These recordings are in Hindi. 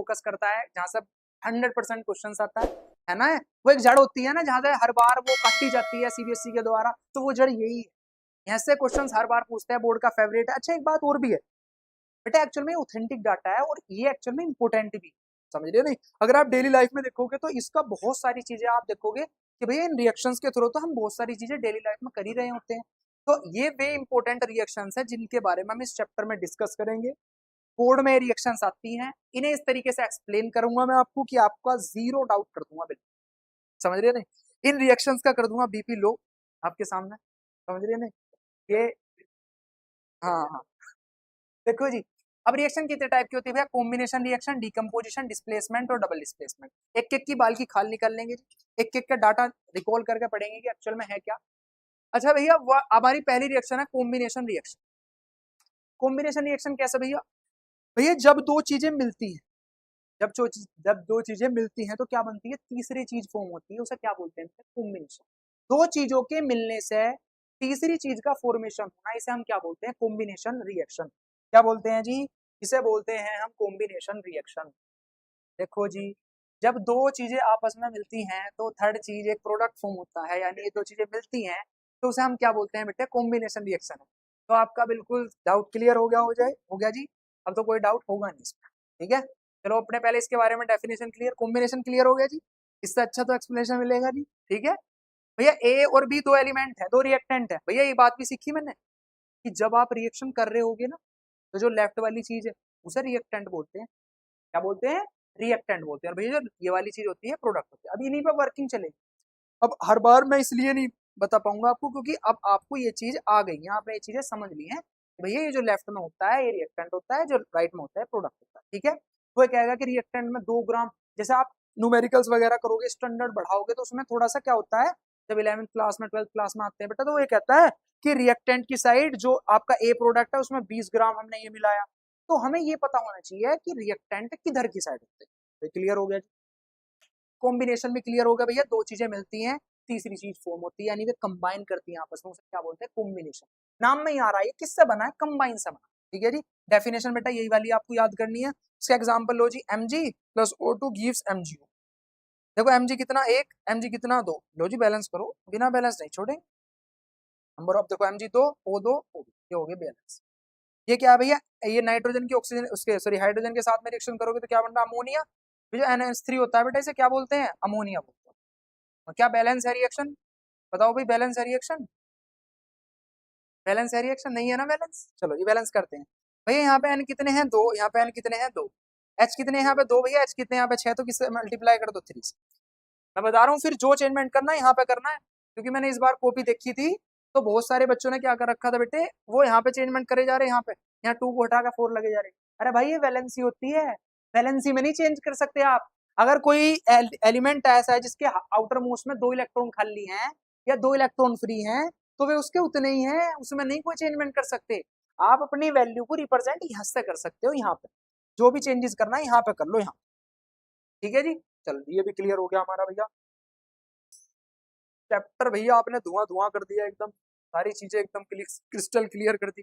फोकस करता है, जहां से 100% क्वेश्चन आता है ना। वो एक जड़ होती है ना जहां से हर बार वो काटी जाती है सीबीएसई के द्वारा, तो वो जड़ यही है। ऐसे क्वेश्चन हर बार पूछते हैं, बोर्ड का फेवरेट है। अच्छा एक बात और भी है बेटा, एक्चुअल में ऑथेंटिक डाटा है और ये एक्चुअल में इंपोर्टेंट भी, समझ रहे हो नहीं। अगर आप डेली लाइफ में देखोगे तो इसका बहुत सारी चीजें आप देखोगे कि भैया इन रिएक्शंस के थ्रू तो हम बहुत सारी चीजें डेली लाइफ में कर ही रहे होते हैं। तो ये वे इंपॉर्टेंट रिएक्शंस है जिनके बारे में हम इस चैप्टर में डिस्कस करेंगे। बोर्ड में रिएक्शंस आती हैं, इन्हें इस तरीके से एक्सप्लेन करूंगा मैं आपको कि आपका जीरो डाउट कर दूंगा बिल्कुल, समझ रहे नहीं। इन रिएक्शंस का कर दूंगा बीपी लो आपके सामने, समझ रहे नहीं ये। हाँ हाँ, देखो जी, अब रिएक्शन कितने टाइप की होती है भैया? कॉम्बिनेशन रिएक्शन, डिकम्पोजिशन, डिस्प्लेसमेंट और डबल डिस्प्लेसमेंट। एक एक की बाल की खाल निकाल लेंगे, एक एक का डाटा रिकॉल करके पढ़ेंगे कि एक्चुअल में है क्या। अच्छा भैया, हमारी पहली रिएक्शन है कॉम्बिनेशन रिएक्शन। कॉम्बिनेशन रिएक्शन कैसे भैया? भैया जब दो चीजें मिलती हैं, जब दो चीजें मिलती हैं तो क्या बनती है? तीसरी चीज फॉर्म होती है, उसे क्या बोलते हैं? कॉम्बिनेशन। दो चीजों के मिलने से तीसरी चीज का फॉर्मेशन होना, इसे हम क्या बोलते हैं? Combination reaction. क्या बोलते हैं जी? इसे बोलते हैं हम कॉम्बिनेशन रिएक्शन। देखो जी, जब दो चीजें आपस में मिलती हैं तो थर्ड चीज एक प्रोडक्ट फॉर्म होता है, यानी ये दो चीजें मिलती हैं तो उसे हम क्या बोलते हैं बेटे? कॉम्बिनेशन रिएक्शन है। तो आपका बिल्कुल डाउट क्लियर हो गया जी। अब तो कोई डाउट होगा नहीं इसमें, ठीक है। चलो अपने पहले इसके बारे में डेफिनेशन क्लियर, कॉम्बिनेशन क्लियर हो गया जी। इससे अच्छा तो एक्सप्लेनेशन मिलेगा जी, ठीक है। भैया ए और बी दो एलिमेंट है, दो रिएक्टेंट है। भैया ये बात भी सीखी मैंने कि जब आप रिएक्शन कर रहे होगे ना तो जो लेफ्ट वाली चीज है उसे रिएक्टेंट बोलते हैं। क्या बोलते हैं? रिएक्टेंट बोलते हैं। और भैया जो ये वाली चीज होती है प्रोडक्ट होती है। अब इन्हीं पर वर्किंग चलेगी। अब हर बार मैं इसलिए नहीं बता पाऊंगा आपको क्योंकि अब आपको ये चीज आ गई है, आपने ये चीजें समझ ली हैं। भैया ये जो लेफ्ट में होता है ये रिएक्टेंट होता है, जो राइट में होता है प्रोडक्ट होता है, ठीक है। वो कहेगा कि रिएक्टेंट में 2 ग्राम, जैसे आप न्यूमेरिकल्स वगैरह करोगे, स्टैंडर्ड बढ़ाओगे तो उसमें थोड़ा सा क्या होता है, जब 11वीं क्लास में 12th क्लास में आते हैं बेटा, तो वो ये कहता है कि रिएक्टेंट की साइड जो आपका ए प्रोडक्ट है उसमें 20 ग्राम हमने ये मिलाया। तो हमें ये पता होना चाहिए कि रिएक्टेंट किधर की साइड होते हैं। क्लियर हो गया? कॉम्बिनेशन भी क्लियर हो गया भैया, दो चीजें मिलती हैं तीसरी चीज फॉर्म होती है, यानी कि कंबाइन करती है आपस में, उसे क्या बोलते हैं? कॉम्बिनेशन। नाम में ही आ रहा है ये किससे बना है? कंबाइन से बना, ठीक है जी। डेफिनेशन बेटा यही वाली आपको याद करनी है। इसका एग्जांपल लो जी, Mg plus O2 gives MgO। देखो Mg कितना? 1, Mg कितना? 2। लो जी बैलेंस करो, बिना बैलेंस नहीं छोड़े। नंबर ऑफ देखो Mg 2, O2 O2, ये हो गया बैलेंस। ये क्या है भैया? ये नाइट्रोजन की ऑक्सीजन उसके सॉरी हाइड्रोजन के साथ में रिएक्शन करोगे तो क्या बन रहा है? अमोनिया। जो NH3 होता है बेटा इसे क्या बोलते हैं? अमोनिया बोलते हैं। और क्या बैलेंस है रिएक्शन? बताओ भाई, बैलेंस है रिएक्शन? बैलेंस है रिएक्शन? नहीं है ना बैलेंस। चलो ये बैलेंस करते हैं। भैया यहाँ पे एन कितने हैं? 2। यहाँ पे एन कितने हैं? 2। एच कितने यहाँ पे? 2 भैया। एच कितने यहाँ पे? 6। तो किससे मल्टीप्लाई कर दो? 3 से। मैं बता रहा हूँ फिर जो चेंजमेंट करना है यहाँ पे करना है, क्योंकि मैंने इस बार कॉपी देखी थी तो बहुत सारे बच्चों ने क्या कर रखा था बेटे, वो यहाँ पे चेंजमेंट करे जा रहे हैं, यहाँ पे यहाँ 2 को हटा कर 4 लगे जा रहे हैं। अरे भाई ये वैलेंसी होती है, वैलेंसी में नहीं चेंज कर सकते आप। अगर कोई एलिमेंट ऐसा है जिसके आउटर मोस्ट में 2 इलेक्ट्रॉन खाली हैं या 2 इलेक्ट्रॉन फ्री हैं तो वे उसके उतने ही हैं, उसमें नहीं कोई चेंजमेंट कर सकते। आप अपनी वैल्यू को रिप्रेजेंट यहाँ से कर सकते हो, यहाँ पे जो भी चेंजेस करना है यहाँ पे कर लो, यहाँ। ठीक है जी, चलो ये भी क्लियर हो गया हमारा भैया चैप्टर। भैया आपने धुआं धुआं कर दिया एकदम, सारी चीजें एकदम क्रिस्टल क्लियर कर दी।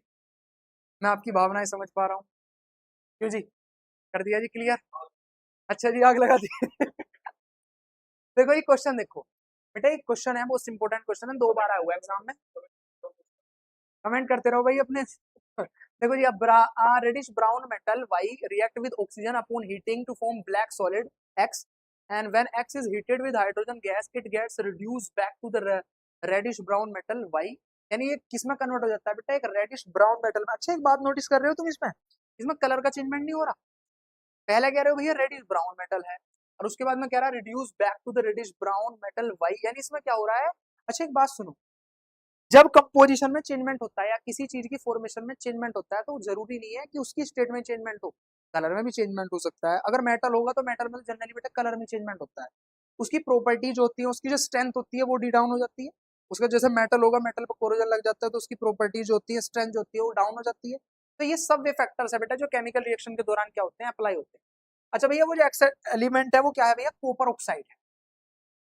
मैं आपकी भावनाएं समझ पा रहा हूँ। क्यों जी? कर दिया जी क्लियर? अच्छा जी, आग लगा दी। देखो ये क्वेश्चन देखो बेटा, एक क्वेश्चन है बहुत इंपॉर्टेंट क्वेश्चन है, 2 बार आया हुआ है एग्जाम में। कमेंट करते रहो भाई अपने। देखो जी, reddish brown metal Y react with oxygen upon heating to form black solid X, and when X is heated with hydrogen gas it gets reduce back to the reddish brown metal Y. यानी ये किस में कन्वर्ट हो जाता है बेटा? एक रेडिश ब्राउन मेटल में। अच्छा एक बात नोटिस कर रहे हो तुम इसमें, इसमें कलर का चेंजमेंट नहीं हो रहा। पहले कह रहे हो भैया रेडिश ब्राउन मेटल है, और उसके बाद में कह रहा है reduce back to the reddish brown metal Y, यानी इसमें क्या हो रहा है? अच्छा एक बात सुनो, जब कंपोजिशन में चेंजमेंट होता है या किसी चीज की फॉर्मेशन में चेंजमेंट होता है तो जरूरी नहीं है कि उसकी स्टेट में चेंजमेंट हो, कलर में भी चेंजमेंट हो सकता है। अगर मेटल होगा तो मेटल में जनरली बेटा कलर में चेंजमेंट होता है, उसकी प्रॉपर्टी जो होती है, उसकी जो स्ट्रेंथ होती है वो डी डाउन हो जाती है। उसका जैसे मेटल होगा, मेटल पर कोरोजन लग जाता है तो उसकी प्रॉपर्टी जो होती है, स्ट्रेंथ जो होती है वो डाउन हो जाती है। तो ये सब वे फैक्टर्स है बेटा जो केमिकल रिएक्शन के दौरान क्या होते हैं? अप्लाई होते हैं। अच्छा भैया, वो जो एलिमेंट है वो क्या है भैया? कॉपर ऑक्साइड है।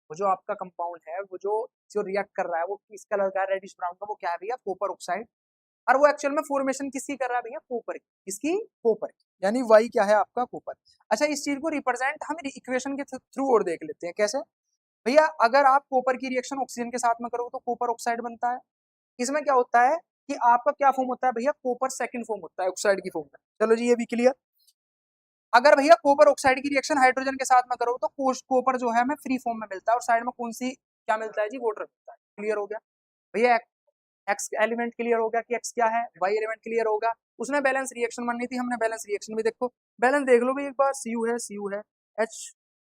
वो जो आपका कंपाउंड है, वो जो जो रिएक्ट कर रहा है वो किस कलर का है? रेडिश ब्राउन का। वो क्या है भैया? Copper oxide. और वो एक्चुअल में फॉर्मेशन किसकी कर रहा है भैया, कॉपर की, किसकी, कॉपर की, यानी वाई क्या है आपका, कॉपर। अच्छा इस चीज को रिप्रेजेंट हम इक्वेशन के थ्रू और देख लेते हैं कैसे भैया। अगर आप कॉपर की रिएक्शन ऑक्सीजन के साथ में करोगे तो कॉपर ऑक्साइड बनता है। इसमें क्या होता है कि आपका क्या फॉर्म होता है भैया, कॉपर सेकंड फॉर्म होता है ऑक्साइड की फॉर्म में। चलो जी ये भी क्लियर। अगर भैया कॉपर ऑक्साइड की रिएक्शन हाइड्रोजन के साथ में करो तो कॉपर जो है हमें फ्री फॉर्म में मिलता है और साइड में कौन सी क्या मिलता है जी, वाटर मिलता है। क्लियर हो गया भैया, एक्स एलिमेंट क्लियर हो गया कि एक्स क्या है, वाई एलिमेंट क्लियर होगा। उसमें बैलेंस रिएक्शन बननी थी, हमने बैलेंस रिएक्शन भी देखो, बैलेंस देख लो भाई एक बार, सी यू है एच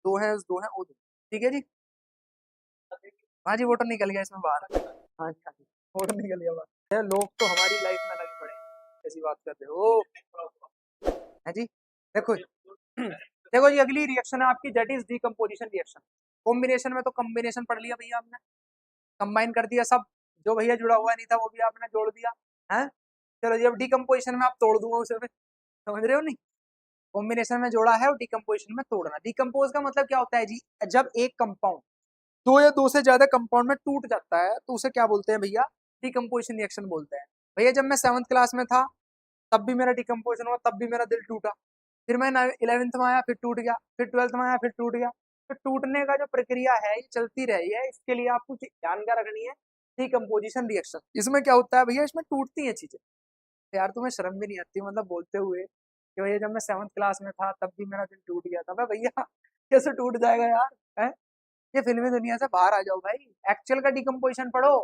दो है एस दो है ओ दो, ठीक है जी। हाँ जी वाटर निकल गया इसमें बाहर, हाँ जी हाँ जी वाटर निकल गया बाहर। ये लोग तो हमारी लाइफ में लगे पड़े हैं, ऐसी बात करते हो है जी। देखो देखो जी अगली रिएक्शन है आपकी, that is decomposition reaction. Combination में तो कॉम्बिनेशन पढ़ लिया भैया आपने, कंबाइन कर दिया सब, जो भैया जुड़ा हुआ नहीं था वो भी आपने जोड़ दिया है। चलो जी अब डीकंपोजिशन में आप तोड़ दूंगा उसे फिर, समझ रहे हो नहीं, कॉम्बिनेशन में जोड़ा है और डीकंपोजिशन में तोड़ना। डीकंपोज का मतलब क्या होता है जी, जब एक कंपाउंड दो या दो से ज्यादा कंपाउंड में टूट जाता है तो उसे क्या बोलते हैं भैया, डीकंपोजिशन रिएक्शन बोलते हैं। भैया जब मैं 7th क्लास में था तब भी मेरा डीकंपोजिशन हुआ, तब भी मेरा दिल टूटा, फिर मैं 11th में आया फिर टूट गया, फिर 12th में आया फिर टूट गया। तो टूटने का जो प्रक्रिया है ये चलती रही है, इसके लिए आपको ध्यान क्या रखनी है, डीकंपोजिशन रिएक्शन। इसमें क्या होता है भैया, इसमें टूटती हैं चीजें। तो यार तुम्हें शर्म भी नहीं आती मतलब बोलते हुए कि भैया जब मैं 7th क्लास में था तब भी मेरा दिल टूट गया था। भैया कैसे टूट जाएगा यार, है? ये फिल्मी दुनिया से बाहर आ जाओ भाई, एक्चुअल का डीकंपोजिशन पढ़ो,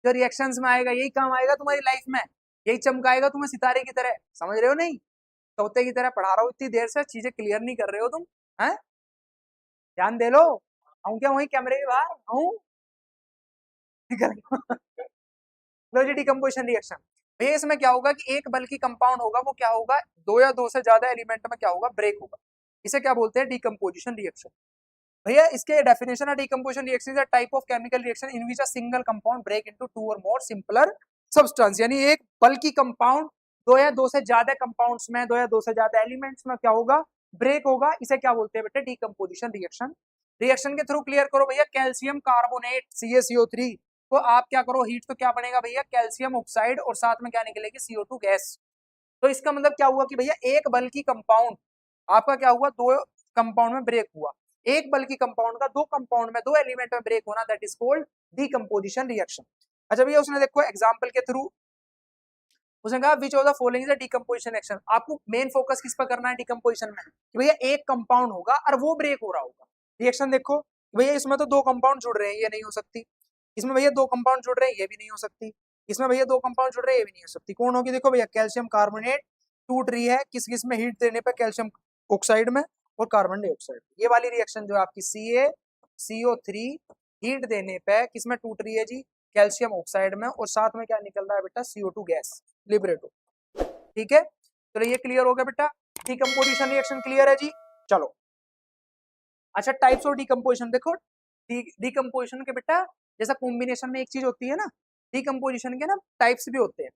जो रिएक्शंस में आएगा यही काम आएगा तुम्हारी लाइफ में, यही चमकाएगा तुम्हें सितारे की तरह, समझ रहे हो नहीं। तोते की तरह पढ़ा रहा हूँ इतनी देर से, चीजें क्लियर नहीं कर रहे हो तुम, हैं? ध्यान दे लो, आऊं क्या वही कैमरे के बाहर आऊं, निकल लो जी डिकम्पोजिशन रिएक्शन। भैया इसमें क्या होगा कि एक बल्कि कंपाउंड होगा, वो क्या होगा, दो या दो से ज्यादा एलिमेंट में क्या होगा, ब्रेक होगा। इसे क्या बोलते हैं, डिकम्पोजिशन रिएक्शन। भैया इसके डेफिनेशन है, decomposition reaction is a type of chemical reaction in which a single compound break into two और मोर सिंपलर सब्सटेंस। यानी एक बल्कि कंपाउंड दो या दो से ज्यादा कंपाउंड्स में, दो या दो से ज्यादा एलिमेंट्स में क्या होगा, ब्रेक होगा। इसे क्या बोलते हैं बेटे, डिकम्पोजिशन रिएक्शन। रिएक्शन के थ्रू क्लियर करो भैया, कैल्शियम कार्बोनेट CaCO3 को आप क्या करो, हीट तो क्या बनेगा भैया, कैल्शियम ऑक्साइड, और साथ में क्या निकलेगी, CO2 गैस। तो इसका मतलब क्या हुआ कि भैया एक बल्कि कंपाउंड आपका क्या हुआ, दो कंपाउंड में ब्रेक हुआ। एक बल्कि कंपाउंड का दो कंपाउंड में, दो एलिमेंट में ब्रेक होना, that is called decomposition reaction. अच्छा भैया उसने देखो एग्जांपल के थ्रू उसने कहा which of the following is a decomposition reaction. आपको मेन फोकस किस पर करना है डीकंपोजिशन में, कि भैया एक कंपाउंड होगा और वो ब्रेक हो रहा होगा। रिएक्शन देखो भैया, इसमें तो दो कंपाउंड जुड़ रहे हैं, ये नहीं हो सकती। इसमें भैया दो कंपाउंड जुड़ रहे हैं, ये भी नहीं हो सकती। इसमें भैया दो कंपाउंड जुड़ रहे हैं, ये भी नहीं हो सकती। कौन होगी, देखो भैया कैल्शियम कार्बोनेट टूट रही है किस किस में, हीट देने पर कैल्शियम ऑक्साइड में और कार्बन डाइऑक्साइड। ये वाली रिएक्शन जो है आपकी CaCO3 हीट देने पे किस में टूट रही है जी, कैल्शियम ऑक्साइड में, और साथ में क्या निकल रहा है बेटा, CO2 गैस लिबरेट हो। ठीक है, चलो ये क्लियर हो गया बेटा, डीकंपोजिशन रिएक्शन क्लियर है जी। चलो अच्छा टाइप्स ऑफ डीकंपोजिशन देखो, डीकंपोजिशन के बेटा जैसा कॉम्बिनेशन में एक चीज होती है ना, डीकंपोजिशन के ना टाइप्स भी होते हैं।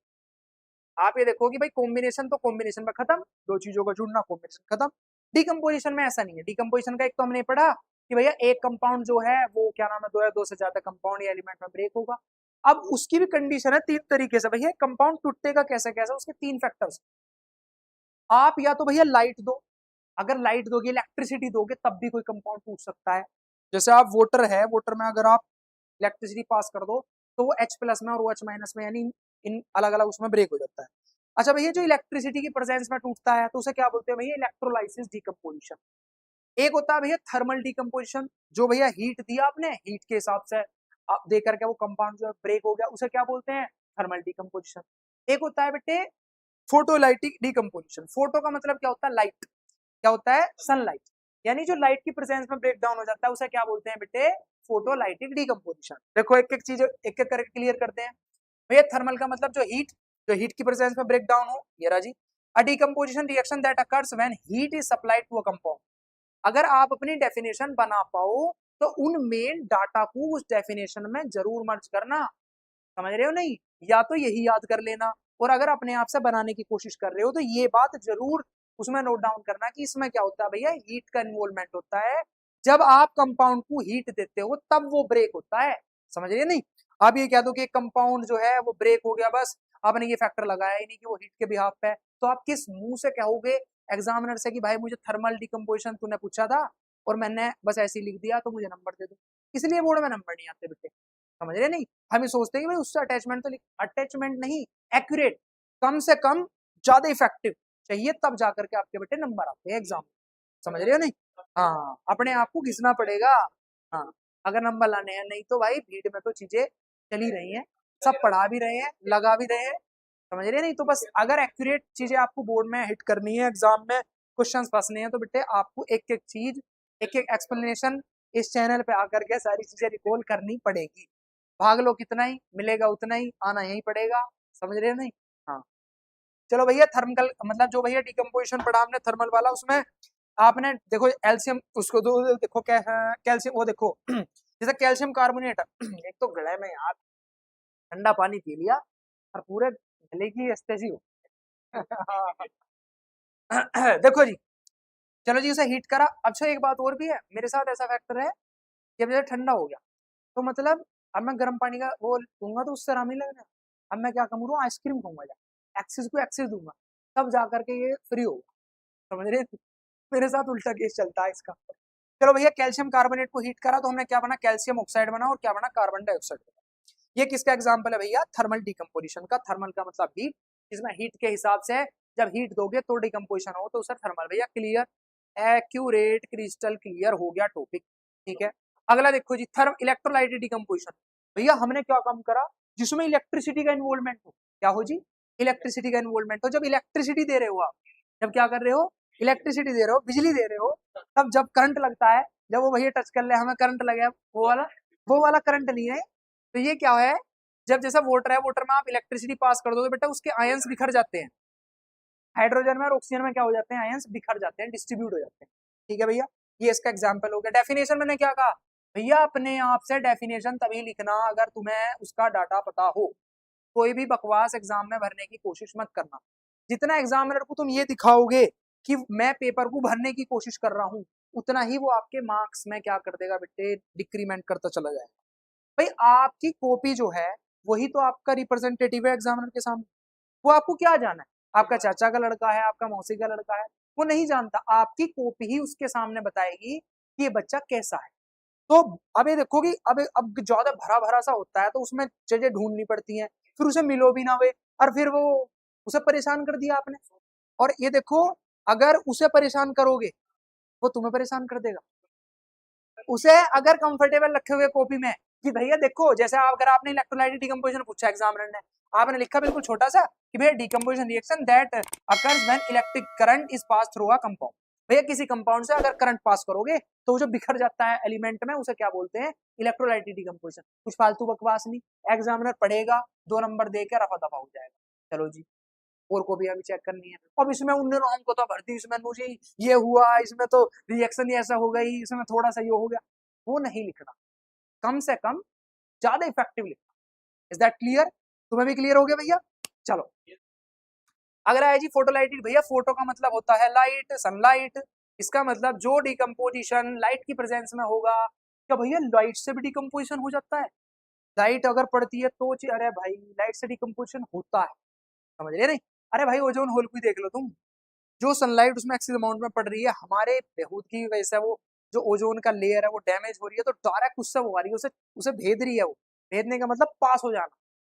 आप ये देखो कि भाई कॉम्बिनेशन तो कॉम्बिनेशन में खत्म, दो चीजों का जुड़ना कॉम्बिनेशन खत्म। डीकंपोजिशन में ऐसा नहीं है। डीकंपोजिशन का एक तो हमने पढ़ा कि भैया एक कंपाउंड जो है वो क्या नाम है, दो या दो से ज्यादा कंपाउंड या एलिमेंट में ब्रेक होगा। अब उसकी भी कंडीशन है तीन तरीके से, भैया कंपाउंड टूटेगा कैसे कैसे, उसके तीन फैक्टर्स। आप या तो भैया लाइट दो, अगर लाइट दोगे इलेक्ट्रिसिटी दोगे तब भी कोई कंपाउंड टूट सकता है। जैसे आप वाटर है, वाटर में अगर आप इलेक्ट्रिसिटी पास कर दो तो वो H+ में और वो H- में, यानी इन अलग अलग उसमें ब्रेक हो जाता है। अच्छा भैया जो इलेक्ट्रिसिटी की प्रेजेंस में टूटता है तो उसे क्या बोलते हैं भैया, इलेक्ट्रोलाइसिस डीकंपोजिशन। एक होता है भैया थर्मल डीकंपोजिशन, जो भैया हीट दिया आपने, हीट के हिसाब से आप दे करके वो कंपाउंड जो है ब्रेक हो गया, उसे क्या बोलते हैं, थर्मल डीकंपोजिशन। एक होता है बेटे फोटोलाइटिक डीकंपोजिशन। फोटो का मतलब क्या होता है, लाइट, क्या होता है, सनलाइट, यानी जो लाइट की प्रेजेंस में ब्रेक डाउन हो जाता है उसे क्या बोलते हैं बेटे, फोटोलाइटिक डीकंपोजिशन। देखो एक एक चीज एक एक करके क्लियर करते हैं। भैया थर्मल का मतलब जो हीट की प्रेजेंस में ब्रेक डाउन हो, ये राजी। A decomposition reaction that occurs when heat is supplied to a compound. अगर आप अपनी डेफिनेशन बना पाओ तो उन मेन डाटा को उस डेफिनेशन में जरूर मर्ज करना, समझ रहे हो नहीं, या तो यही याद कर लेना, और अगर अपने आप से बनाने की कोशिश कर रहे हो तो ये बात जरूर उसमें नोट डाउन करना कि इसमें क्या होता है भैया, हीट का इन्वॉल्वमेंट होता है। जब आप कंपाउंड को हीट देते हो तब वो ब्रेक होता है, समझ रहे नहीं। आप ये कह दो कि कंपाउंड जो है वो ब्रेक हो गया बस, आपने ये फैक्टर लगाया ही नहीं कि वो हीट के बिहाफ पे है, तो आप किस मुंह से कहोगे एग्जामिनर से कि भाई मुझे थर्मल डिकम्पोजिशन तूने पूछा था और मैंने बस ऐसे ही लिख दिया तो मुझे नंबर दे दो। इसलिए बोर्ड में नंबर नहीं आते बेटे, समझ रहे नहीं। हम सोचते हैं कि भाई उससे अटैचमेंट तो लिख, अटैचमेंट नहीं, एक्यूरेट, कम से कम ज्यादा इफेक्टिव चाहिए, तब जाकर के आपके बेटे नंबर आते हैं एग्जाम, समझ रहे हो नहीं। हाँ, अपने आप को घिसना पड़ेगा। हाँ, अगर नंबर लाने हैं, नहीं तो भाई भीड़ में तो चीजें चली रही हैं, सब पढ़ा भी रहे हैं, लगा भी रहे हैं, समझ रहे नहीं। तो बस अगर एक्यूरेट चीजें आपको बोर्ड में हिट करनी है, एग्जाम में क्वेश्चंस फंसने हैं, तो बेटे आपको एक एक चीज, एक एक एक्सप्लेनेशन इस चैनल पे आकर के सारी चीजें रिकॉल करनी पड़ेगी। भाग लो कितना ही मिलेगा उतना ही आना यही पड़ेगा, समझ रहे हो नहीं। हाँ, चलो भैया, थर्मल मतलब जो भैया डिकम्पोजिशन पढ़ा हमने थर्मल वाला, उसमें आपने देखो एल्शियम, उसको दो देखो क्या है, कैल्शियम, वो देखो जैसे कैल्शियम कार्बोनेट एक तो गले में यार ठंडा पानी पी लिया और पूरे गले की एस्तेसी हो देखो जी, चलो जी उसे हीट करा। अच्छा एक बात और भी है, मेरे साथ ऐसा फैक्टर है कि अब जैसे ठंडा हो गया तो मतलब अब मैं गर्म पानी का वो दूंगा तो उससे आराम नहीं लगना, अब मैं क्या करूँ, आइसक्रीम खाऊंगा, एक्सिस को एक्सिस दूंगा, तब जा करके ये फ्री होगा, समझ रहे। मेरे साथ उल्टा केस चलता है इसका। चलो भैया, कैल्शियम कार्बोनेट को हीट करा तो हमने क्या बना, कैल्शियम ऑक्साइड बना, और क्या बना, कार्बन डाइऑक्साइड बना। ये किसका एग्जाम्पल है भैया, थर्मल डिकम्पोजिशन का। थर्मल का मतलब हीट, इसमें हीट के हिसाब से जब हीट दोगे तो डिकम्पोजिशन हो, तो उसे थर्मल। भैया क्लियर, एक्यूरेट, क्रिस्टल क्लियर हो गया टॉपिक, ठीक है। अगला देखो जी, थर्म इलेक्ट्रोलाइट डिकम्पोजिशन। भैया हमने क्या काम करा, जिसमें इलेक्ट्रिसिटी का इन्वॉल्वमेंट हो, क्या हो जी, इलेक्ट्रिसिटी का इन्वॉल्वमेंट हो। जब इलेक्ट्रिसिटी दे रहे हो आप, जब क्या कर रहे हो, इलेक्ट्रिसिटी दे रहे हो, बिजली दे रहे हो, तब जब करंट लगता है, जब वो भैया टच कर ले हमें करंट लगे, वो वाला करंट नहीं है। तो ये क्या है, जब जैसा वाटर है, वाटर में आप इलेक्ट्रिसिटी पास कर दोगे बेटा, उसके आयंस बिखर जाते हैं, हाइड्रोजन में और ऑक्सीजन में क्या हो जाते हैं, आयंस बिखर जाते हैं, डिस्ट्रीब्यूट हो जाते हैं, ठीक है भैया। ये इसका एग्जाम्पल हो गया। डेफिनेशन मैंने क्या कहा भैया, अपने आप से डेफिनेशन तभी लिखना अगर तुम्हें उसका डाटा पता हो, कोई भी बकवास एग्जाम में भरने की कोशिश मत करना। जितना एग्जामिनर को तुम ये दिखाओगे कि मैं पेपर को भरने की कोशिश कर रहा हूँ, उतना ही वो आपके मार्क्स में क्या कर देगा बेटे, डिक्रीमेंट करता चला जाएगा। भाई आपकी कॉपी जो है वही तो आपका रिप्रेजेंटेटिव है एग्जामिनर के सामने, वो आपको क्या जाना है, आपका चाचा का लड़का है, आपका मौसी का लड़का है, वो नहीं जानता, आपकी कॉपी ही उसके सामने बताएगी कि ये बच्चा कैसा है। तो अब ये देखो कि अब ज्यादा भरा भरा सा होता है तो उसमें चीजें ढूंढनी पड़ती हैं, फिर उसे मिलो भी ना हुए, और फिर वो उसे परेशान कर दिया आपने। और ये देखो, अगर उसे परेशान करोगे वो तुम्हें परेशान कर देगा। उसे अगर कंफर्टेबल रखे हुए कॉपी में कि भैया देखो, जैसे अगर आपने इलेक्ट्रोलाइट डिकम्पोजिशन पूछा एग्जामिनर ने, आपने लिखा बिल्कुल छोटा सा कि भैया decomposition reaction that occurs when electric current is pass through a compound. भैया किसी कंपाउंड से अगर करंट पास करोगे तो वो जो बिखर जाता है एलिमेंट में, उसे क्या बोलते हैं, इलेक्ट्रोलाइट डिकम्पोजिशन। कुछ फालतू बकवास नहीं, एग्जामिनर पढ़ेगा, 2 नंबर दे के रफा दफा हो जाएगा। चलो जी, और को भी अभी चेक करनी है। अब इसमें उन नाम को तो भरती, इसमें मुझे ये हुआ, इसमें तो रिएक्शन ही ऐसा हो गई, इसमें थोड़ा सा ये हो गया, वो नहीं लिखना, कम से कम ज्यादा इफेक्टिव लिखना। इज दैट क्लियर, तुम्हें भी क्लियर हो गया भैया। चलो अगला है जी फोटोलाइटिक। भैया फोटो का मतलब होता है लाइट, सनलाइट। इसका मतलब जो डिकम्पोजिशन लाइट की प्रेजेंस में होगा। क्या भैया लाइट से भी डिकम्पोजिशन हो जाता है, लाइट अगर पड़ती है तो अरे भाई लाइट से डिकम्पोजिशन होता है, समझ रहे नहीं। अरे भाई ओजोन होल को देख लो तुम, जो सनलाइट उसमें एक्सिस अमाउंट में पड़ रही है, हमारे बेहूद की वजह से वो जो ओजोन का लेयर है वो डैमेज हो रही है, तो डायरेक्ट उससे वो आ रही है, उसे उसे भेद रही है। वो भेदने का मतलब पास हो जाना,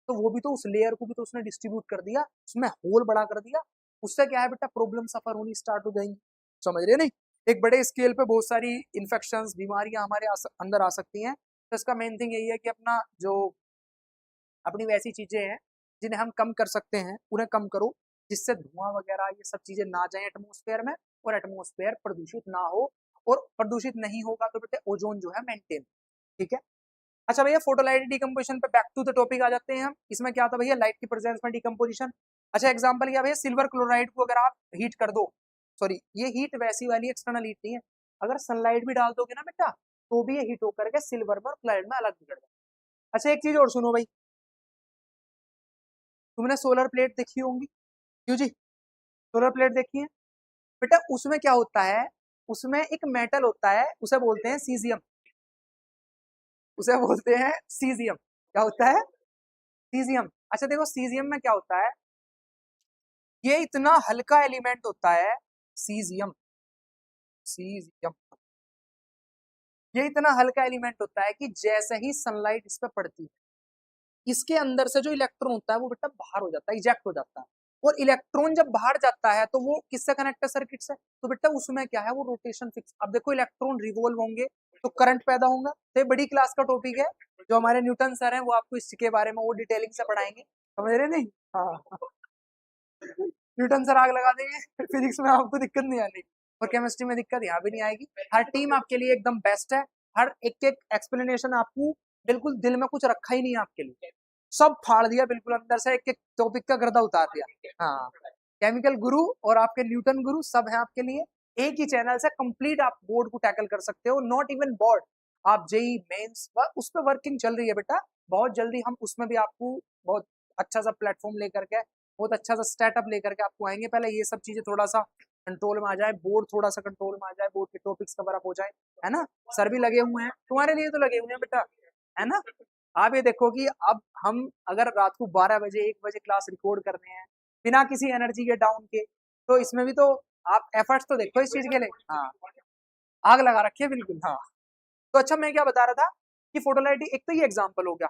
तो वो भी तो उस लेयर को भी तो उसने डिस्ट्रीब्यूट कर दिया, उसमें होल बड़ा कर दिया, उससे क्या है बेटा, प्रॉब्लम सफर होनी स्टार्ट हो जाएंगी, समझ रहे नहीं। एक बड़े स्केल पे बहुत सारी इन्फेक्शन बीमारियां हमारे अंदर आ सकती हैं। तो इसका मेन थिंग यही है कि अपना जो अपनी वैसी चीजें हैं जिन्हें हम कम कर सकते हैं उन्हें कम करो, जिससे धुआं वगैरह ये सब चीजें ना जाए एटमोस्फेयर में, और एटमोस्फेयर प्रदूषित ना हो। और प्रदूषित नहीं होगा तो बेटे ओजोन जो है मेंटेन, ठीक है। अच्छा भैया, फोटोलाइट डिकम्पोजिशन पे बैक टू द टॉपिक आ जाते हैं हम। इसमें क्या था भैया, लाइट की प्रेजेंस में डिकम्पोजिशन। अच्छा एग्जांपल क्या भैया, सिल्वर क्लोराइड को अगर आप हीट कर दो, सॉरी ये हीट वैसी वाली एक्सटर्नल हीट नहीं है, अगर सनलाइट भी डाल दोगे ना बेटा, तो भी ये हीट होकर के सिल्वर में और क्लोराइड में अलग बिगड़ जाए। अच्छा एक चीज और सुनो भाई, तुमने सोलर प्लेट देखी होंगी, क्यों जी, सोलर प्लेट देखी है बेटा, उसमें क्या होता है, उसमें एक मेटल होता है, उसे बोलते हैं सीजियम, उसे बोलते हैं सीजियम। क्या होता है, सीजियम। अच्छा देखो सीजियम में क्या होता है, ये इतना हल्का एलिमेंट होता है सीजियम, सीजियम ये इतना हल्का एलिमेंट होता है कि जैसे ही सनलाइट इस पर पड़ती है, इसके अंदर से जो इलेक्ट्रॉन होता है वो बेटा बाहर हो जाता है, इजेक्ट हो जाता है। और इलेक्ट्रॉन जब बाहर जाता है तो वो किससे कनेक्ट है, सर्किट से। तो बेटा उसमें क्या है, वो रोटेशन फिक्स। अब देखो इलेक्ट्रॉन रिवॉल्व होंगे तो करंट पैदा होगा। तो ये बड़ी क्लास का टॉपिक है, जो हमारे न्यूटन सर हैं वो आपको इसके बारे में वो डिटेलिंग से पढ़ाएंगे, समझ रहे नहीं। हाँ न्यूटन सर आग लगा देंगे फिजिक्स में आपको दिक्कत नहीं आनी, और केमिस्ट्री में दिक्कत यहाँ भी नहीं आएगी। हर टीम आपके लिए एकदम बेस्ट है, हर एक एक एक्सप्लेनेशन आपको बिल्कुल दिल में कुछ रखा ही नहीं है आपके लिए, सब फाड़ दिया बिल्कुल अंदर से, एक एक टॉपिक का गर्दा उतार दिया। हाँ केमिकल गुरु और आपके न्यूटन गुरु सब है आपके लिए, एक ही चैनल से कंप्लीट आप बोर्ड को टैकल कर सकते हो। नॉट इवन बोर्ड, आप जेई मेंस उस पर वर्किंग चल रही है बेटा, बहुत जल्दी हम उसमें भी आपको बहुत अच्छा सा प्लेटफॉर्म लेकर के, बहुत अच्छा सा स्टार्टअप लेकर के आपको आएंगे। पहले ये सब चीजें थोड़ा सा कंट्रोल में आ जाए, बोर्ड थोड़ा सा कंट्रोल में आ जाए, बोर्ड के टॉपिक्स कवर अप हो जाए, है ना। सर भी लगे हुए हैं तुम्हारे लिए, तो लगे हुए हैं बेटा, है ना। आप ये देखो कि अब हम अगर रात को 12 बजे 1 बजे क्लास रिकॉर्ड करने हैं बिना किसी एनर्जी के डाउन के, तो इसमें भी तो आप एफर्ट्स तो देखो इस चीज के लिए। हाँ आग लगा रखी है बिल्कुल। हाँ तो अच्छा मैं क्या बता रहा था कि फोटोलाइटिक, एक तो ये एग्जाम्पल हो गया,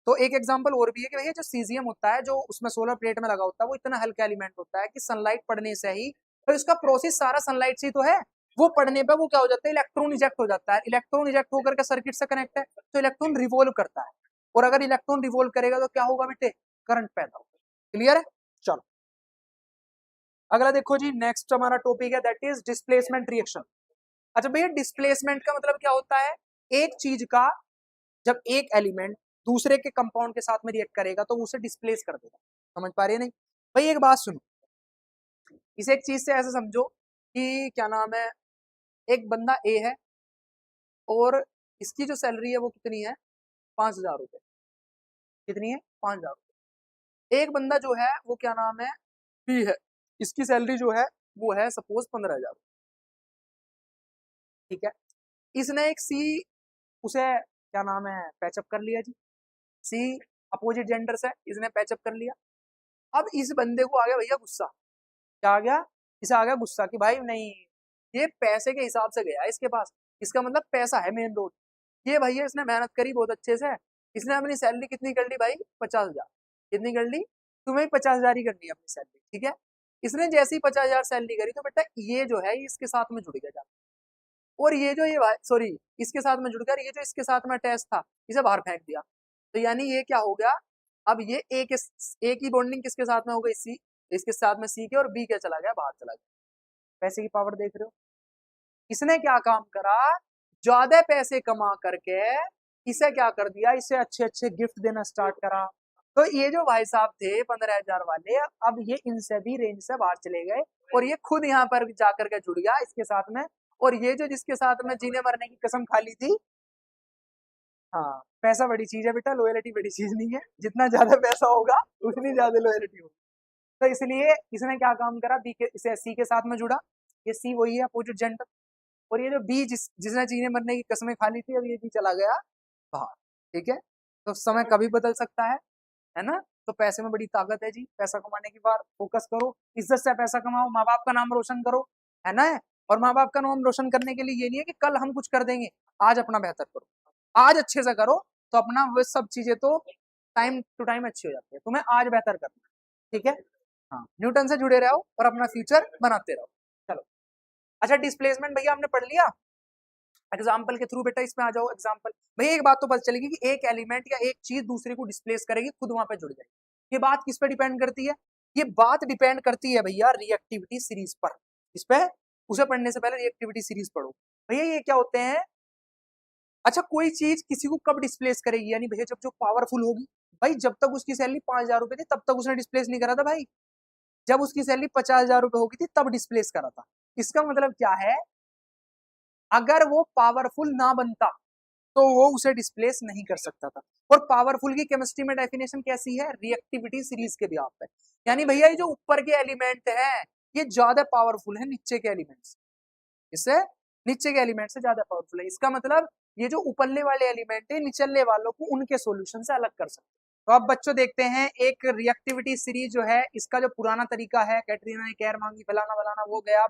तो एक एग्जांपल और भी है कि भैया जो सीजियम होता है जो उसमें सोलर प्लेट में लगा होता है, वो इतना हल्का एलिमेंट होता है कि सनलाइट पड़ने से ही, तो इसका प्रोसेस सारा सनलाइट से ही तो है, वो पढ़ने पे वो क्या हो जाता है, इलेक्ट्रॉन इजेक्ट हो जाता है। इलेक्ट्रॉन इजेक्ट होकर के सर्किट से कनेक्ट है, तो इलेक्ट्रॉन रिवॉल्व करता है, और अगर इलेक्ट्रॉन रिवॉल्व करेगा तो क्या होगा बेटे, करंट पैदा होगा। क्लियर है। चलो अगला देखो जी, नेक्स्ट हमारा टॉपिक है दैट इज डिस्प्लेसमेंट रिएक्शन। अच्छा भैया डिस्प्लेसमेंट का मतलब क्या होता है, एक चीज का जब एक एलिमेंट दूसरे के कंपाउंड के साथ में रिएक्ट करेगा तो वो उसे डिस्प्लेस कर देगा। समझ पा रहे हैं नहीं भाई, एक बात सुनो, इसे एक चीज से ऐसे समझो कि क्या नाम है, एक बंदा ए है और इसकी जो सैलरी है वो कितनी है, 5,000 रुपए। कितनी है, 5,000। एक बंदा जो है वो क्या नाम है, बी है, इसकी सैलरी जो है वो है सपोज 15,000। ठीक है, इसने एक सी उसे क्या नाम है पैचअप कर लिया जी, सी अपोजिट जेंडर से इसने पैचअप कर लिया। अब इस बंदे को आ गया भैया गुस्सा, क्या आ गया, इसे आ गया गुस्सा कि भाई नहीं, ये पैसे के हिसाब से गया इसके पास, इसका मतलब पैसा है मेन रोड। ये भैया इसने मेहनत करी बहुत अच्छे से, इसने अपनी सैलरी कितनी कर ली भाई, 50,000। कितनी कर ली, तुम्हें 50,000 ही करनी है अपनी सैलरी, ठीक है। इसने जैसी 50,000 सैलरी करी तो बेटा ये जो है इसके साथ में जुड़ गया जाता, और ये जो ये सॉरी इसके साथ में जुड़ गया, ये जो इसके साथ में अटैच था इसे बाहर फेंक दिया। तो यानी ये क्या हो गया, अब ये एक ही बॉन्डिंग किसके साथ में हो गई, सी, इसके साथ में सी के, और बी क्या चला गया, बाहर चला गया। पैसे की पावर देख रहे हो, इसने क्या काम करा, ज्यादा पैसे कमा करके इसे क्या कर दिया, इसे अच्छे अच्छे गिफ्ट देना स्टार्ट करा। तो ये जो भाई साहब थे 15,000 वाले, अब ये इनसे भी रेंज से बाहर चले गए, और ये खुद यहाँ पर जाकर के जुड़ गया इसके साथ में। और ये जो जिसके साथ में जीने मरने की कसम खा ली थी, हाँ पैसा बड़ी चीज है बेटा, लॉयलिटी बड़ी चीज नहीं है, जितना ज्यादा पैसा होगा उतनी ज्यादा लॉयलिटी होगी। तो इसलिए इसने क्या काम करा, बी के इसे सी के साथ में जुड़ा, ये सी वही है अपोजिट जेंडर, और ये जो बी जिसने जीने मरने की कसमें खा ली थी, अब ये बी चला गया बाहर। ठीक है, तो समय कभी बदल सकता है ना। तो पैसे में बड़ी ताकत है जी, पैसा कमाने की बार फोकस करो, इज्जत से पैसा कमाओ, माँ बाप का नाम रोशन करो, है ना। और माँ बाप का नाम रोशन करने के लिए ये नहीं है कि कल हम कुछ कर देंगे, आज अपना बेहतर करो, आज अच्छे से करो, तो अपना वो सब चीजें तो टाइम टू टाइम अच्छी हो जाती है, तुम्हें आज बेहतर करना है, ठीक है। हाँ न्यूटन से जुड़े रहो और अपना फ्यूचर बनाते रहो। चलो अच्छा डिस्प्लेसमेंट भैया हमने पढ़ लिया, एग्जाम्पल के थ्रू बेटा इसमें आ जाओ। एग्जाम्पल भैया एक बात तो पता चलेगी कि एक एलिमेंट या एक चीज दूसरे को डिस्प्लेस करेगी, खुद वहां पे जुड़ जाएगी। ये बात किस पे डिपेंड करती है, ये बात डिपेंड करती है भैया रिएक्टिविटी सीरीज पर। इस पे उसे पढ़ने से पहले रिएक्टिविटी सीरीज पढ़ो भैया, ये क्या होते हैं। अच्छा कोई चीज किसी को कब डिस्प्लेस करेगी, यानी भैया जब जो पावरफुल होगी। भाई जब तक उसकी सैलरी 5,000 रुपए थी तब तक उसने डिस्प्लेस नहीं करा था भाई, जब उसकी सैलरी 50,000 रुपए होगी थी तब डिस्प्लेस करा था। इसका मतलब क्या है, अगर वो पावरफुल ना बनता तो वो उसे डिस्प्लेस नहीं कर सकता था। और पावरफुल की केमिस्ट्री में डेफिनेशन कैसी है, रिएक्टिविटी सीरीज के बिहाफ पे, यानी भैया ये जो ऊपर के एलिमेंट है ये ज्यादा पावरफुल है नीचे के एलिमेंट से, इससे नीचे के एलिमेंट से ज्यादा पावरफुल है। इसका मतलब ये जो ऊपरले वाले एलिमेंट है निचले वालों को उनके सॉल्यूशन से अलग कर सकते हैं। तो अब बच्चों देखते हैं एक रिएक्टिविटी सीरीज जो है, इसका जो पुराना तरीका है, कैटरीना ने केयर मांगी, फलाना फलाना, वो गया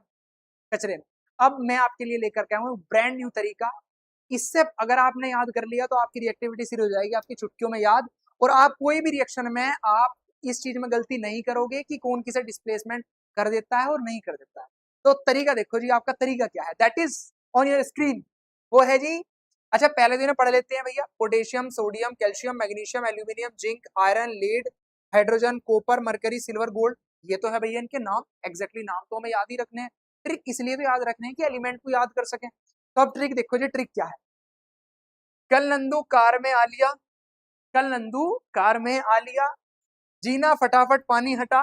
कचरे में। अब मैं आपके लिए लेकर के आया हूँ ब्रांड न्यू तरीका। इससे अगर आपने याद कर लिया तो आपकी रिएक्टिविटी सीरीज हो जाएगी आपकी चुटकियों में याद, और आप कोई भी रिएक्शन में आप इस चीज में गलती नहीं करोगे कि कौन किसे डिस्प्लेसमेंट कर देता है और नहीं कर देता है। तो तरीका देखो जी, आपका तरीका क्या है, that is on your screen, वो है जी। अच्छा पहले दिन पढ़ लेते हैं भैया, potassium, sodium, calcium, magnesium, aluminium, zinc, iron, lead, hydrogen, copper, mercury, silver, gold. ये तो है भैया इनके नाम, एग्जैक्टली नाम तो हमें याद ही रखने हैं। ट्रिक इसलिए तो याद रखने हैं कि एलिमेंट को याद कर सकें। तो अब ट्रिक देखो जी, ट्रिक क्या है। कल नंदू कार में आ लिया, कल नंदू कार में आ लिया, जीना फटाफट पानी हटा,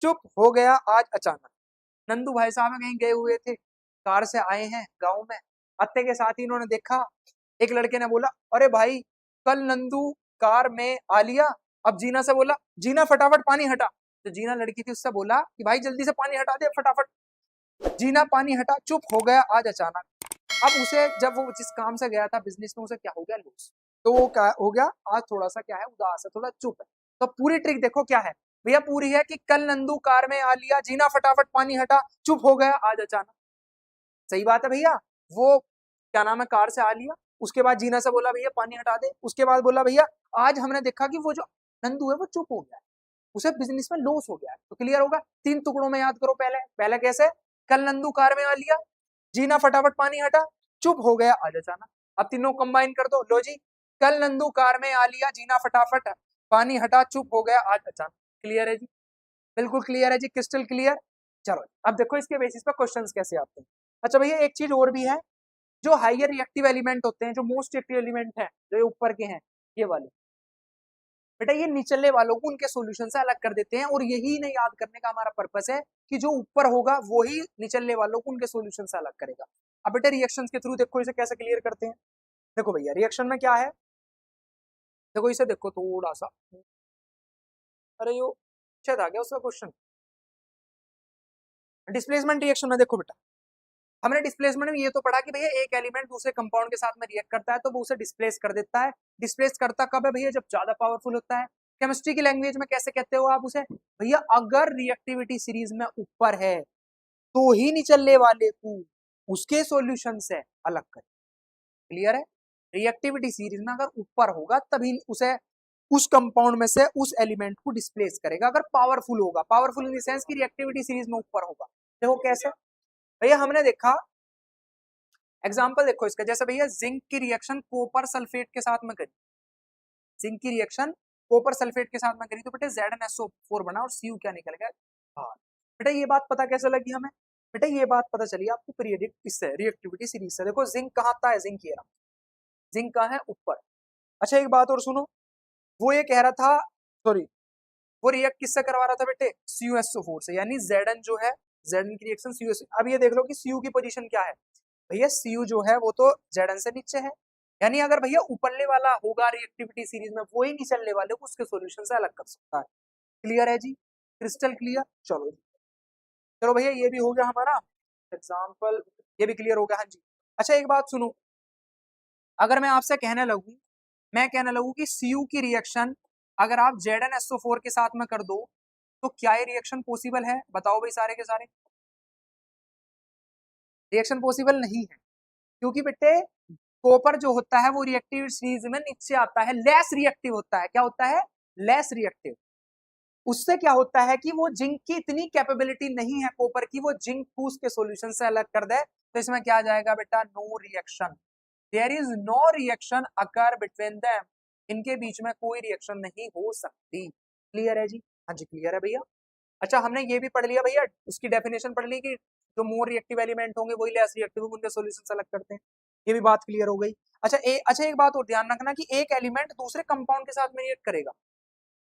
चुप हो गया आज अचानक। नंदू भाई साहब कहीं गए हुए थे, कार से आए हैं गांव में, अत्ते के साथ ही इन्होंने देखा, एक लड़के ने बोला अरे भाई कल नंदू कार में आ लिया। अब जीना से बोला जीना फटाफट पानी हटा, तो जीना लड़की थी, उससे बोला कि भाई जल्दी से पानी हटा दे फटाफट। जीना पानी हटा, चुप हो गया आज अचानक। अब उसे जब वो जिस काम से गया था बिजनेस में, उसे क्या हो गया, लॉस। तो वो क्या हो गया, आज थोड़ा सा क्या है, उदास है, थोड़ा चुप है। तो पूरी ट्रिक देखो क्या है भैया, पूरी है कि कल नंदू कार में आ लिया, जीना फटाफट पानी हटा, चुप हो गया आज अचानक। सही बात है भैया, वो क्या नाम है, कार से आ लिया, उसके बाद जीना से बोला भैया पानी हटा दे, उसके बाद बोला भैया आज हमने देखा कि वो जो नंदू है वो चुप हो गया है, उसे बिजनेस में लॉस हो गया है। तो क्लियर होगा, 3 टुकड़ों में याद करो। पहले पहले कैसे, कल नंदू कार में आ लिया, जीना फटाफट पानी हटा, चुप हो गया आज अचानक। अब तीनों कंबाइन कर दो, लो जी, कल नंदू कार में आ लिया, जीना फटाफट पानी हटा, चुप हो गया आज अचानक। क्लियर है जी, बिल्कुल क्लियर है जी, क्रिस्टल क्लियर। चलो अब देखो इसके बेसिस पर क्वेश्चंस कैसे आते हैं। अच्छा भैया एक चीज और भी है, जो हाइयर रिएक्टिव एलिमेंट होते हैं, जो मोस्ट रिएक्टिव एलिमेंट है, जो ये ऊपर के हैं ये वाले, बेटा ये निचले वालों को उनके सॉल्यूशन से अलग कर देते हैं, और यही नहीं याद करने का हमारा पर्पस है कि जो ऊपर होगा वही निचले वालों को उनके सॉल्यूशन से अलग करेगा। अब बेटा रिएक्शंस के थ्रू देखो इसे कैसे क्लियर करते हैं। देखो भैया रिएक्शन में क्या है, देखो इसे देखो थोड़ा सा, अरे यो शायद आ गया उसका क्वेश्चन। डिस्प्लेसमेंट रिएक्शन में देखो बेटा, हमने डिस्प्लेसमेंट में ये तो पढ़ा कि भैया एक एलिमेंट दूसरे कंपाउंड के साथ में रिएक्ट करता है तो वो उसे डिस्प्लेस कर देता है। डिस्प्लेस करता कब है भैया, जब ज्यादा पावरफुल होता है। केमिस्ट्री की लैंग्वेज में कैसे कहते हो आप उसे, भैया अगर रिएक्टिविटी सीरीज में ऊपर है तो ही निचले वाले को उसके सॉल्यूशन से अलग करें। क्लियर है, रिएक्टिविटी सीरीज में अगर ऊपर होगा तभी उसे उस कंपाउंड में से उस एलिमेंट को डिस्प्लेस करेगा, अगर पावरफुल होगा, पावरफुल इन द सेंस की रिएक्टिविटी सीरीज में ऊपर होगा। देखो कैसे भैया, हमने देखा एग्जाम्पल देखो इसका, जैसे भैया जिंक की रिएक्शन कॉपर सल्फेट के साथ में करी, जिंक की रिएक्शन कॉपर सल्फेट के साथ में करी तो बेटा ZnSO4 बना और Cu क्या निकल गया बाहर। बेटा ये बात पता कैसे लगी हमें, बेटा ये बात पता चली आपको पीरियडिक इससे, रिएक्टिविटी सीरीज से। देखो जिंक कहाँ आता है, जिंक ये रहा, जिंक कहाँ है, ऊपर। अच्छा एक बात और सुनो, वो ये कह रहा था, सॉरी वो रिएक्ट किससे करवा रहा था बेटे, CuSO4 से, यानी Zn जो है, Zn की रिएक्शन Cu। अब ये देख लो कि Cu की पोजीशन क्या है, भैया Cu जो है वो तो Zn से नीचे है, यानी अगर भैया ऊपरले वाला होगा रिएक्टिविटी सीरीज में, वो ही निचले वाले को उसके सॉल्यूशन से अलग कर सकता है। क्लियर है जी, क्रिस्टल क्लियर। चलो चलो भैया ये भी हो गया हमारा एग्जाम्पल, ये भी क्लियर हो गया, हाँ जी। अच्छा एक बात सुनो, अगर मैं आपसे कहने लगूं, मैं कहने लगूं कि Cu की रिएक्शन अगर आप ZnSO4 के साथ में कर दो तो क्या ये रिएक्शन पॉसिबल है, बताओ भाई सारे के सारे। रिएक्शन पॉसिबल नहीं है, क्योंकि बेटे कॉपर जो होता है वो रिएक्टिव सीरीज में नीचे आता है, लेस रिएक्टिव होता है। क्या होता है, लेस रिएक्टिव। उससे क्या होता है कि वो जिंक की इतनी कैपेबिलिटी नहीं है कॉपर की, वो जिंक को उसके सॉल्यूशन से अलग कर दे। तो इसमें क्या आ जाएगा बेटा, no reaction, there is no reaction occur between them, इनके बीच में कोई रिएक्शन नहीं हो सकती। क्लियर है जी, हाँ जी क्लियर है भैया। अच्छा हमने ये भी पढ़ लिया भैया, उसकी डेफिनेशन पढ़ ली कि जो मोर रिएक्टिव एलिमेंट होंगे वही लेस रिएक्टिव होंगे, उनके सॉल्यूशन से अलग करते हैं, ये भी बात क्लियर हो गई। अच्छा एक बात और ध्यान रखना कि एक एलिमेंट दूसरे कंपाउंड के साथ में रिएक्ट करेगा,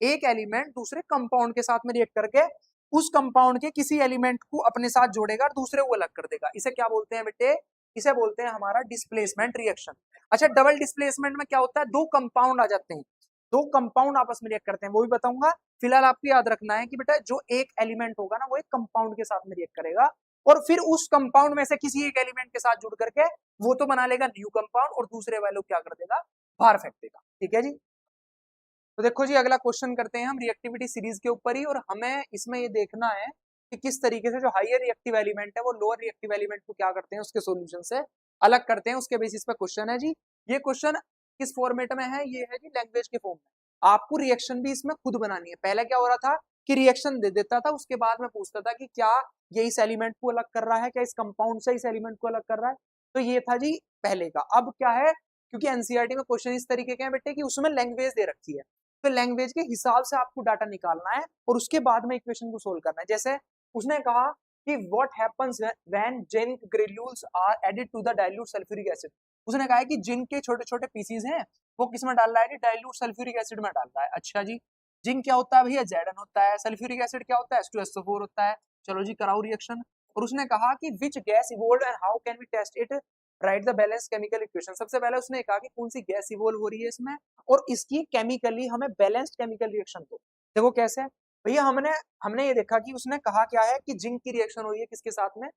एक एलिमेंट दूसरे कंपाउंड के साथ में रिएक्ट करके उस कंपाउंड के किसी एलिमेंट को अपने साथ जोड़ेगा और दूसरे को अलग कर देगा। इसे क्या बोलते हैं बेटे, इसे बोलते हैं हमारा डिस्प्लेसमेंट रिएक्शन। अच्छा डबल डिस्प्लेसमेंट में क्या होता है, दो कंपाउंड आ जाते हैं, दो कंपाउंड आपस में रिएक्ट करते हैं, वो भी बताऊंगा। फिलहाल आपको याद रखना है कि बेटा जो एक एलिमेंट होगा ना वो एक कंपाउंड के साथ में रिएक्ट करेगा और फिर उस कंपाउंड में से किसी एक एलिमेंट के साथ जुड़ करके वो तो बना लेगा न्यू कंपाउंड और दूसरे वाले को क्या कर देगा, बाहर फेंक देगा। ठीक है जी, तो देखो जी अगला क्वेश्चन करते हैं हम रिएक्टिविटी सीरीज के ऊपर ही, और हमें इसमें ये देखना है कि किस तरीके से जो हायर रिएक्टिव एलिमेंट है वो लोअर रिएक्टिव एलिमेंट को क्या करते हैं, उसके सॉल्यूशन से अलग करते हैं, उसके बेसिस पे क्वेश्चन है जी। ये क्वेश्चन किस फॉर्मेट में है, ये है जी लैंग्वेज के फॉर्म में। आपको रिएक्शन भी इसमें खुद बनानी है। पहले क्या हो रहा था कि रिएक्शन दे देता था, उसके बाद में पूछता था कि क्या ये इस एलिमेंट को अलग कर रहा है, क्या इस कंपाउंड से इस एलिमेंट को अलग कर रहा है। तो ये था जी पहले का। अब क्या है, क्योंकि एनसीईआरटी में क्वेश्चन इस तरीके के हैं बेटे कि उसमें लैंग्वेज दे रखी है, तो लैंग्वेज के हिसाब से आपको डाटा निकालना है और उसके बाद में इक्वेशन को सोल्व करना है। जैसे उसने कहा कि what happens when zinc granules are added to the dilute sulphuric acid. उसने कहा है कि जिंक के छोटे छोटे पीसीज हैं, वो किस में डाल रहा है, डाइल्यूट सल्फ्यूरिक एसिड में डाल रहा है। अच्छा जी, जिंक क्या होता है भैया, Zn होता है। सल्फ्यूरिक एसिड क्या होता है, H2SO4 होता है। चलो जी कराओ रिएक्शन। और उसने कहा कि which gas evolve and how can we test it, write the balance chemical equation. सबसे पहले उसने कहा कि कौन सी गैस इवोल्व हो रही है इसमें, और इसकी केमिकली हमें बैलेंस्ड केमिकल रिएक्शन दो। देखो कैसे भैया, हमने हमने ये देखा कि उसने कहा क्या है कि जिंक की रिएक्शन हो रही है किसके साथ में,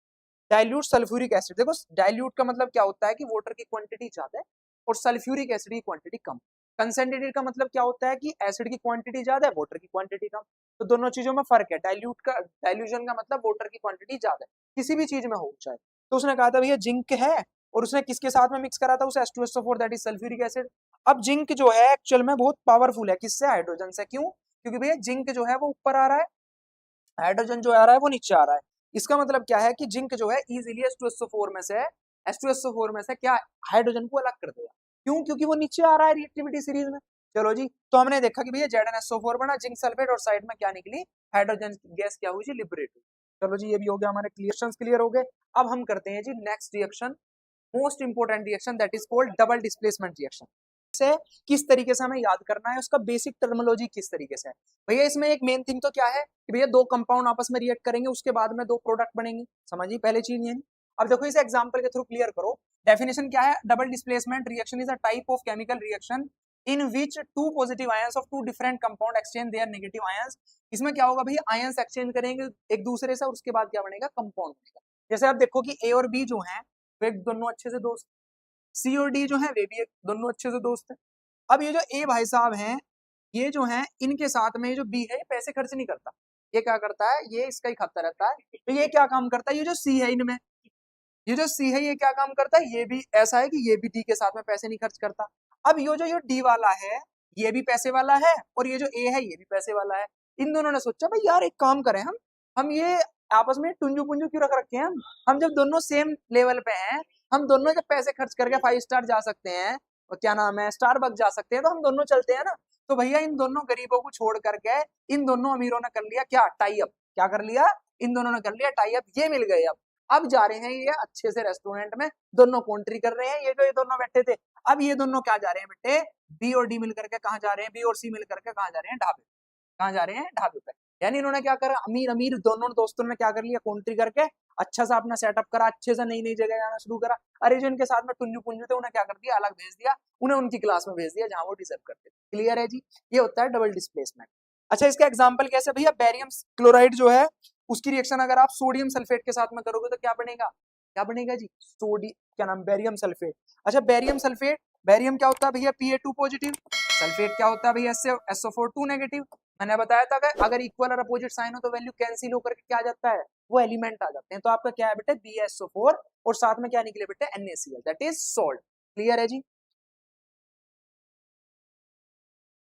डाइल्यूट सल्फ्यूरिक एसिड। देखो डाइल्यूट का मतलब क्या होता है कि वाटर की क्वांटिटी ज्यादा है और सल्फ्यूरिक एसिड की क्वांटिटी कम। कंसेंट्रेटेड का मतलब क्या होता है कि एसिड की क्वांटिटी ज्यादा है, वाटर की क्वांटिटी कम। तो दोनों चीजों में फर्क है। डाइल्यूट का, डाइल्यूजन का मतलब वाटर की क्वांटिटी ज्यादा है, किसी भी चीज में हो चाहे। तो उसने कहा था भैया जिंक है, और उसने किसके साथ में मिक्स करा था, उसे H2SO4 that is sulphuric acid. अब जिंक जो है एक्चुअल में बहुत पावरफुल है, किससे, हाइड्रोजन से। क्यों, क्योंकि भैया जिंक जो है वो ऊपर आ रहा है, हाइड्रोजन जो आ रहा है वो नीचे आ रहा है। इसका मतलब क्या है कि जिंक जो है इजीली H2SO4 में से क्या, हाइड्रोजन को अलग कर देगा। क्यों, क्योंकि वो नीचे आ रहा है रिएक्टिविटी सीरीज में। चलो जी, तो हमने देखा कि भैया ZnSO4 बना, जिंक सल्फेट, और साइड में क्या निकली, हाइड्रोजन गैस क्या हुई जी, लिबरेट हुई। चलो जी, ये भी हो गया, हमारे क्वेश्चंस क्लियर हो गए। अब हम करते हैं जी next reaction, most important reaction, that is called double displacement reaction. से किस तरीके से हमें याद करना है, उसका बेसिक टर्मिनोलॉजी किस तरीके से है भैया। इसमें एक मेन थिंग तो क्या है कि भैया दो कंपाउंड आपस में रिएक्ट करेंगे, उसके बाद में दो प्रोडक्ट बनेंगे। समझिए पहले चीज ये। अब देखो इसे एग्जांपल के थ्रू क्लियर करो। डेफिनेशन क्या है, double displacement reaction is a type of chemical reaction in which two positive ions of two different compound exchange their negative ions. इसमें क्या होगा भैया, आयंस एक्सचेंज करेंगे एक दूसरे से, और उसके बाद क्या बनेगा, कंपाउंड बनेगा। जैसे आप देखो कि ए और बी जो है वे दोनों अच्छे से दोस्त, सी और डी जो है वे भी दोनों अच्छे से दोस्त है। अब ये जो ए भाई साहब हैं, ये जो है इनके साथ में ये जो बी है, ये पैसे खर्च नहीं करता। ये क्या करता है, ये इसका ही खाता रहता है। तो ये क्या काम करता है, ये जो सी है इनमें, ये जो सी है ये क्या काम करता है, ये भी ऐसा है कि ये भी डी के साथ में पैसे नहीं खर्च करता। अब ये जो ये डी वाला है, ये भी पैसे वाला है, और ये जो ए है ये भी पैसे वाला है। इन दोनों ने सोचा भाई यार एक काम करें, हम ये आपस में टुंजू पुंजू क्यों रख रखे हैं, हम जब दोनों सेम लेवल पे हैं, हम दोनों जब पैसे खर्च करके 5 स्टार जा सकते हैं, और क्या नाम है, स्टारबक्स जा सकते हैं, तो हम दोनों चलते हैं ना। तो भैया इन दोनों गरीबों को छोड़ करके इन दोनों अमीरों ने कर लिया क्या, टाई अप। क्या कर लिया, इन दोनों ने कर लिया टाई अप, ये मिल गए। अब जा रहे हैं ये अच्छे से रेस्टोरेंट में, दोनों कॉन्ट्री कर रहे हैं। ये जो ये दोनों बैठे थे, अब ये दोनों क्या जा रहे हैं बेटे, बी और डी मिल करके कहाँ जा रहे हैं, बी और सी मिल करके कहाँ जा रहे हैं, ढाबे। कहाँ जा रहे हैं, ढाबे पे। यानी इन्होंने क्या करा, अमीर अमीर दोनों दोस्तों ने क्या कर लिया, कॉन्ट्री करके अच्छा सा अपना सेटअप करा, अच्छे से नई नई जगह जाना शुरू करा। अरे जो इनके साथ में टुंजू पुंजू थे, उन्हें क्या कर दिया, अलग भेज दिया, उन्हें उनकी क्लास में भेज दिया जहां वो डिजर्व करते थे। क्लियर है जी, ये होता है डबल डिस्प्लेसमेंट। अच्छा, इसका एग्जाम्पल कैसे भैया, बेरियम क्लोराइड जो है उसकी रिएक्शन अगर आप सोडियम सल्फेट के साथ में करोगे तो क्या बनेगा, क्या बनेगा जी, क्या नाम, बेरियम सल्फेट। अच्छा, बेरियम सल्फेट, बेरियम क्या होता है भैया, Pa2 पॉजिटिव, सल्फेट क्या होता है भैया, SO4 नेगेटिव। मैंने बताया था अगर इक्वल और अपोजिट साइन हो तो वैल्यू कैंसिल होकर के क्या आ जाता है, वो एलिमेंट आ जाते हैं। तो आपका क्या है बेटा, BaSO4, और साथ में क्या निकले बेटे, NaCl, that is salt. Clear है जी।